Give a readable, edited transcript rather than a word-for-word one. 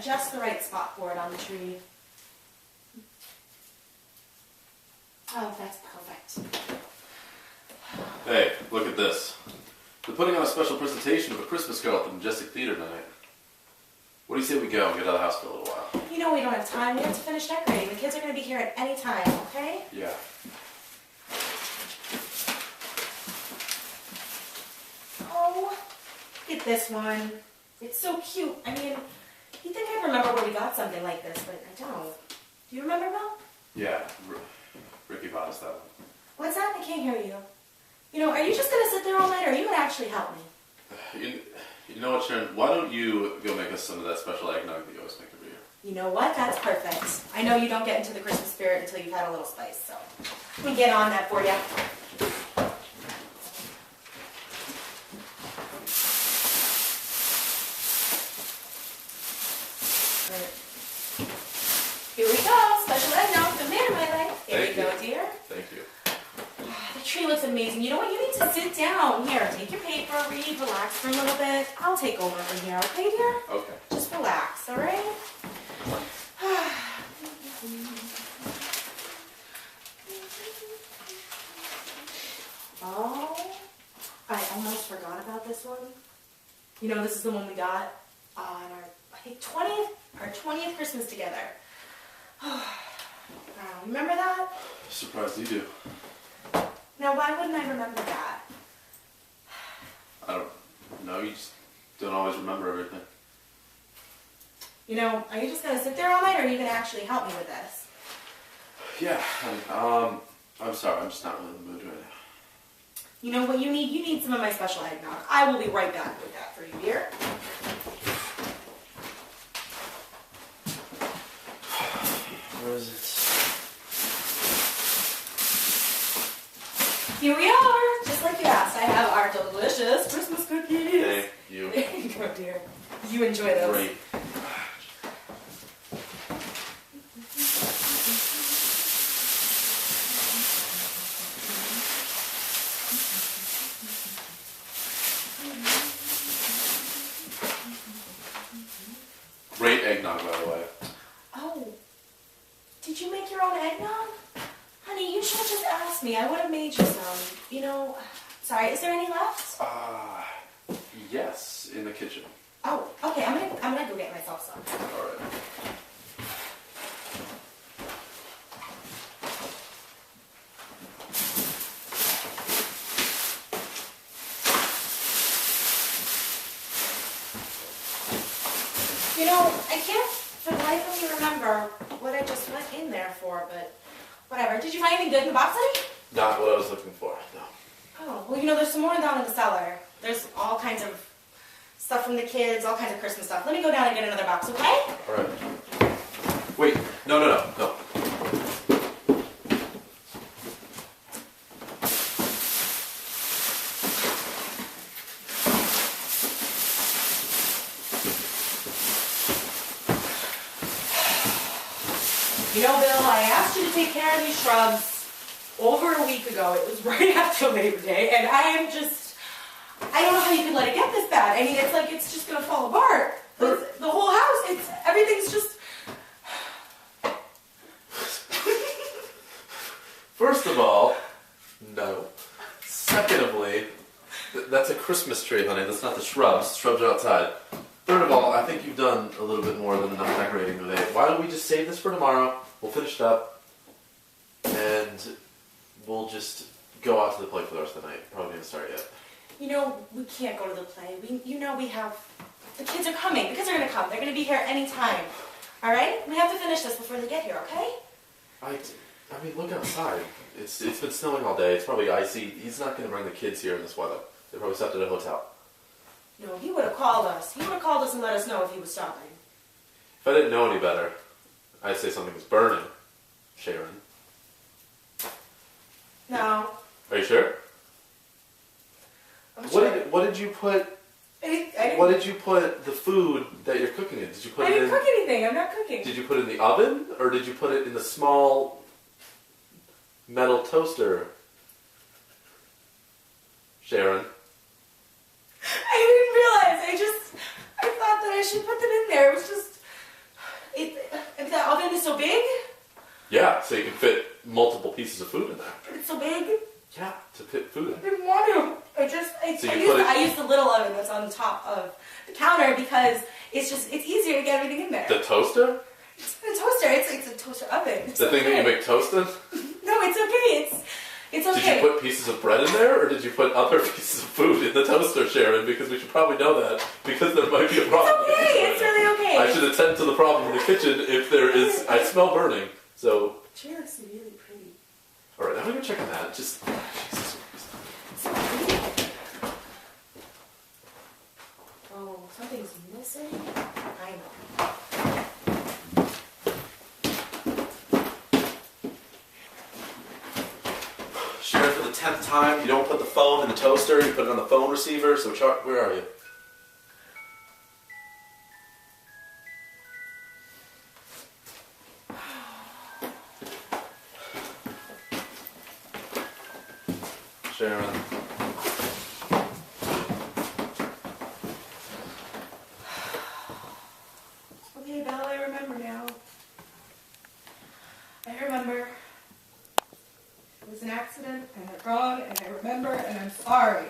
just the right spot for it on the tree. Oh, that's perfect. Hey, look at this. They're putting on a special presentation of A Christmas Carol at the Majestic Theater tonight. What do you say we go and get out of the house for a little while? You know we don't have time. We have to finish decorating. The kids are going to be here at any time, okay? Yeah. Oh, look at this one. It's so cute. I mean, you'd think I'd remember where we got something like this, but I don't. Do you remember, Bill? Yeah, Ricky bought us that one. What's that? I can't hear you. You know, are you just going to sit there all night, or are you going to actually help me? You know what, Sharon? Why don't you go make us some of that special eggnog that you always make every year? You know what? That's perfect. I know you don't get into the Christmas spirit until you've had a little spice, so let me get on that for you. Here we go. Special eggnog. The man in my life. Here you go, dear. Thank you. The tree looks amazing. You know what? You need to sit down. Here, take your paper, read, relax for a little bit. I'll take over from here, okay, dear? Okay. Just relax, all right? Oh, I almost forgot about this one. You know, this is the one we got on our, I think, 20th Christmas together. Remember that? Surprised you do. Now, why wouldn't I remember that? I don't know. You just don't always remember everything. You know, are you just going to sit there all night, or are you going to actually help me with this? Yeah. I'm sorry. I'm just not really in the mood right now. You know what you need? You need some of my special eggnog. I will be right back with that for you, dear. Where is it? Here we are, just like you asked. I have our delicious Christmas cookies. Thank you. There you go, dear. You enjoy those. Great. Great eggnog, by the way. Oh, did you make your own eggnog? Honey, you should have just asked me. I would have made you some. You know, sorry, is there any left? Yes, in the kitchen. Oh, okay, I'm gonna go get myself some. All right. You know, I can't for the life of me remember what I just went in there for, but whatever. Did you find anything good in the box, honey? Not what I was looking for, no. Oh, well, you know, there's some more down in the cellar. There's all kinds of stuff from the kids, all kinds of Christmas stuff. Let me go down and get another box, okay? All right. Wait, no. You know, Bill, I asked you to take care of these shrubs over a week ago. It was right after Labor Day, and I don't know how you could let it get this bad. I mean, it's like it's just going to fall apart. The whole house, everything's just... First of all, no. Secondly, that's a Christmas tree, honey. That's not the shrubs. The shrubs are outside. Third of all, I think you've done a little bit more than enough decorating today. Why don't we just save this for tomorrow? We'll finish it up, and we'll just go out to the play for the rest of the night. Probably didn't start yet. You know, we can't go to the play. We have... The kids are coming. The kids are going to come. They're going to be here any time. All right? We have to finish this before they get here, okay? I mean, look outside. It's been snowing all day. It's probably icy. He's not going to bring the kids here in this weather. They probably stopped at a hotel. No, he would have called us. He would have called us and let us know if he was stopping. If I didn't know any better, I'd say something was burning, Sharon. No. Are you sure? I'm sure. What did you put? I What did you put the food that you're cooking in? Did you put it didn't in? cook anything. I'm not cooking. Did you put it in the oven, or did you put it in the small metal toaster? Sharon. I didn't realize. I thought that I should put them in there. It was just The oven is so big, Yeah, so you can fit multiple pieces of food in there. but it's so big. Yeah, to fit food in. I didn't want to. So you put it- I use the little oven that's on the top of the counter because it's easier to get everything in there. The toaster? It's a toaster. It's a toaster oven. It's The thing that you okay. make toast in? No, it's okay. It's okay. Did you put pieces of bread in there, or did you put other pieces of food in the toaster, Sharon? Because we should probably know that, because there might be a problem. It's okay. It's really okay. I should attend to the problem in the kitchen if there is. I smell burning. So, She looks really pretty. all right, I'm gonna check on that. Just, Jesus Christ. Oh, something's missing. I know. Sharon, for the 10th time, you don't put the phone in the toaster. You put it on the phone receiver. So, where are you? Sharon. Okay, Belle, I remember now. I remember. It was an accident, and I'm wrong, and I remember, and I'm sorry.